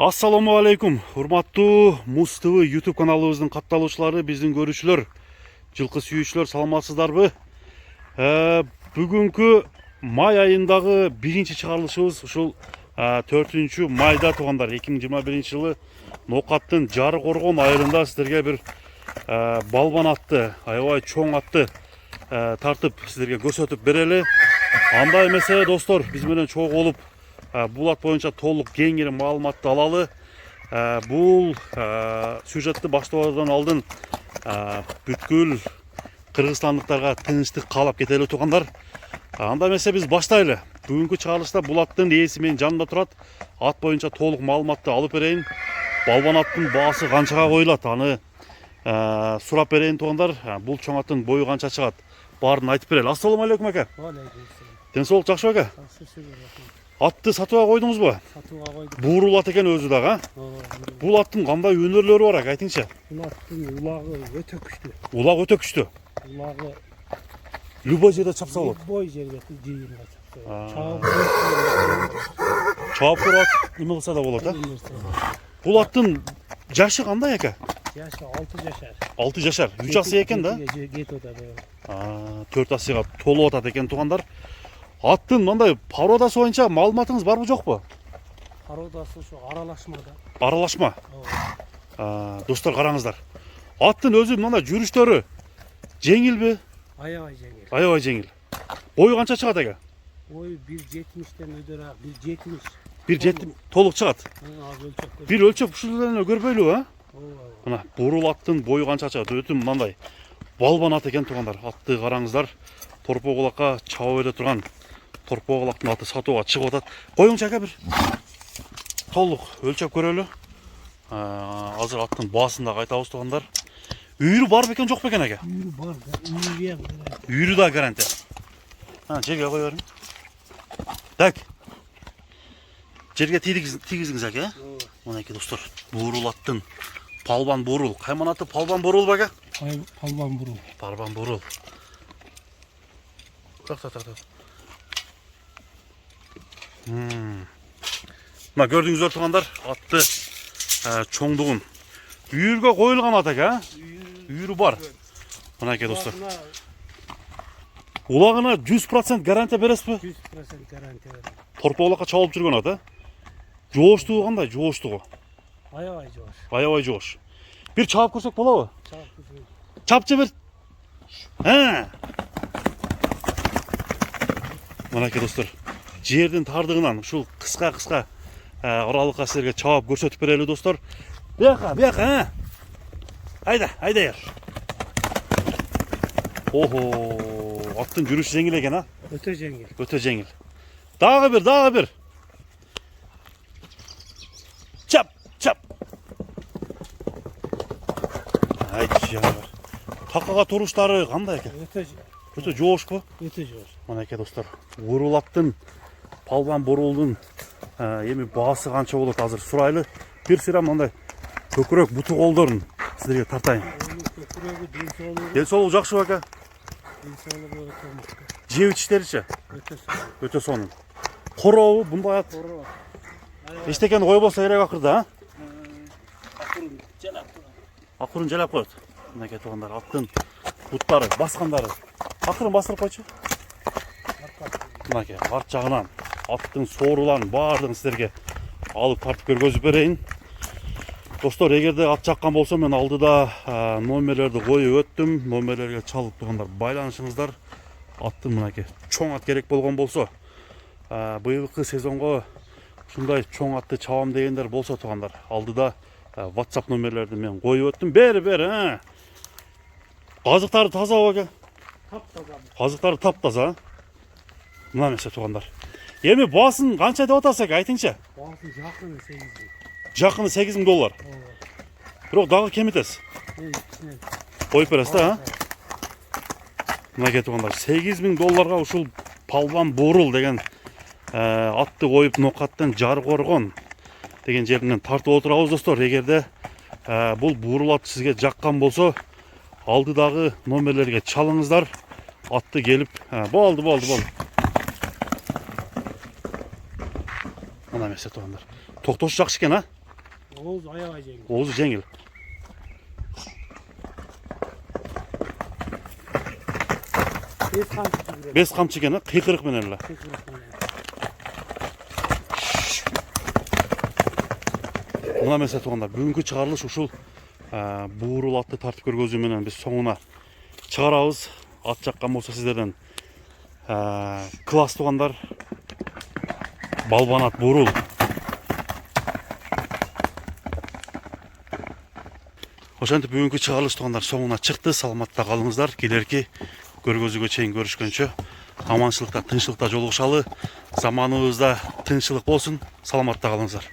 Assalamu алейкум, урматтуу Муз ТВ YouTube каналыбыздын катталуучулары, биздин көрүүчүлөр, жылкы сүйүүчүлөр, саламатсыздарбы? Бүгүнкү май айындагы биринчи чыгарылышыбыз ушул 4 майда туугандар, 2021 жылы Нокаттын Жары Коргон айылында сиздерге бир балбан атты, аябай чоң атты тартып сиздерге көрсөтүп берели. Андай эмесе достор, биз менен чогуу болуп бул ат боюнча толук кеңири маалыматты алалы. Бул сюжетти баштоодон алдын бүткүл кыргызстандыктарга тынчтык каалап кетели туугандар. Анда эмесе биз баштайлы. Бүгүнкү чыгарылышта бул аттын ээси менин жанымда турат. Ат боюнча толук маалыматты алып берейин. Балбан аттын баасы канчага коюлат, аны сурап берейин туугандар. Бул чоң аттын бою канча чыгат, баарын айтып берели. Ассаламу алейкум ака. Ден соолук жакшыбы ака? Атты сатууга койдуңузбу? Сатууга койдук. Буурул ат экен өзү дагы. Бул аттын кандай өнөрлөрү бар ака, айтыңызчы? Бул аттын улагы өтө күчтүү. Улак өтө күчтүү. Улагы Любой жерде чапса болот. любой жерге жыйынга чапса. Чаап көрөт, эме кылса да болот, Бул аттын жашы кандай ака? Жашы 6 жашар. 6 жашар. 3 асый экен да? Кетип атат. 4 асыйга толуп атат экен туугандар. Аттын мындай породасы боюнча маалыматыңыз барбы жокпу? Породасы ушу аралашмада. Аралашма. Достор караңыздар. Аттын өзү мындай жүрүштөрү жеңилби? Аябай жеңил. Аябай жеңил. Бою канча чыгат ака? Ой 1.70-тен өдөрөөк, 1.70. 1.70 толук чыгат. Az өлчөп көр. Бир өлчөп ушул көрбөйлүбү, Мына бурул аттын бою канча чыгат? Өтү мындай балбан ат экен туугандар. Атты караңыздар. Торпо кулакка чаба бере турган торпо кулактын аты сатууга чыгып атат. Коюңчу ака бир толук өлчөп көрөлү. Азыр аттын баасын да айтабыз туугандар. Үйрү бар бекен жок бекен ака? Үйрү бар да, үйрү бар. Үйрү да гарантия. Жерге кой бериң. Так. Жерге тийгизиңиз ака. Мынакей достор, буурул аттын палбан буурул. Кайман аты палбан буурул ака? Палбан бурул. Палбан буурул. Так. Мына көрдүңүздөр туугандар, атты чоңдугун. Үйүргө коюлган ат ака, Үйүрү бар. Мынакей достор. Улагына 100% гарантия бересизби? 100% гарантия берем. Торпо кулакка чабылып жүргөн ат, Жооштугу кандай? Жооштугу. Аябай жоош. Аябай жоош. Бир чаап көрсөк болобу? Чаап. Чапчы бир. Мынакей достор, жердин тардыгынан ушул кыска аралыкка силерге чаап көрсөтүп берели достор. Бияка. Айда ер. Аттын жүрүшү жеңил экен, Өтө жеңил. Өтө жеңил. Дагы бир. Чап. Такага туруштары кандай экен? Өтө жоошпу? Өтө жоош. Мынакей достор, буурул аттын палбан бурулдун эми баасы канча болот азыр сурайлы. Бир сыйра мындай көкүрөк буту колдорун сиздерге тартайын. Көкүрөгү Ден соолугу жакшыбы ака? денсаулыгы өтө мыкты. Жеп ичиштеричи? Өтө сонун. Өтө сонун. Коробу мындай ат эчтекени койбосо керек акырда, Акырын жалап коет. Мынакей туугандар, аттын буттары, баскандары. Акырын бастырып койчу. Мынакей арт жагынан аттын сооруларын баардыгын сиздерге алып тартып көргөзүп берейин. Достор, эгерде ат жаккан болсо мен алдыда номерлерди коюп өттүм. Номерлерге чалып туугандар байланышыңыздар. Аттын мынакей чоң ат керек болгон болсо, быйылкы сезонго ушундай чоң атты чабам дегендер болсо туугандар, алдыда WhatsApp номерлерди мен коюп өттүм. Бери. Азыктары тазабы ака? Таптаза. Азыктары таптаза. Мына эмесе туугандар. Эми баасын канча деп атасыз ака, айтыңчы? Баасы жакын 8.000. Жакыны $8.000. Бирок дагы кем этесиз. Коюп бересиз да, Мынакей туугандар, $8.000 ушул палбан буурул деген атты коюп Нокаттын Жары Коргон деген жеринен тартып отурабыз достор. Эгерде бул буурул ат сизге жаккан болсо, алдыдагы номерлерге чалыңыздар. Атты келип, болду. Мына эмесе туугандар. Токтошу жакшы экен, Oğuz ayağa cengi. Oğuz'u жеңіл. Bes kamçı gibi. Бес камчы екен, қиқырық менен эле. Мына эмесе туугандар, бүгүнкү чыгарылыш ушул буурул атты тартып көргөзүү менен биз соңуна чыгарабыз. Ат жаккан болсо сиздерден класс туугандар. Балбан ат буурул. Ошентип бүгүнкү чыгарылыш туугандар соңуна чыкты. Саламатта калыңыздар. Келерки көргөзүүгө чейин көрүшкөнчө аманчылыкта, тынччылыкта жолугушалы. Заманыбызда тынччылык болсун. Саламатта калыңыздар.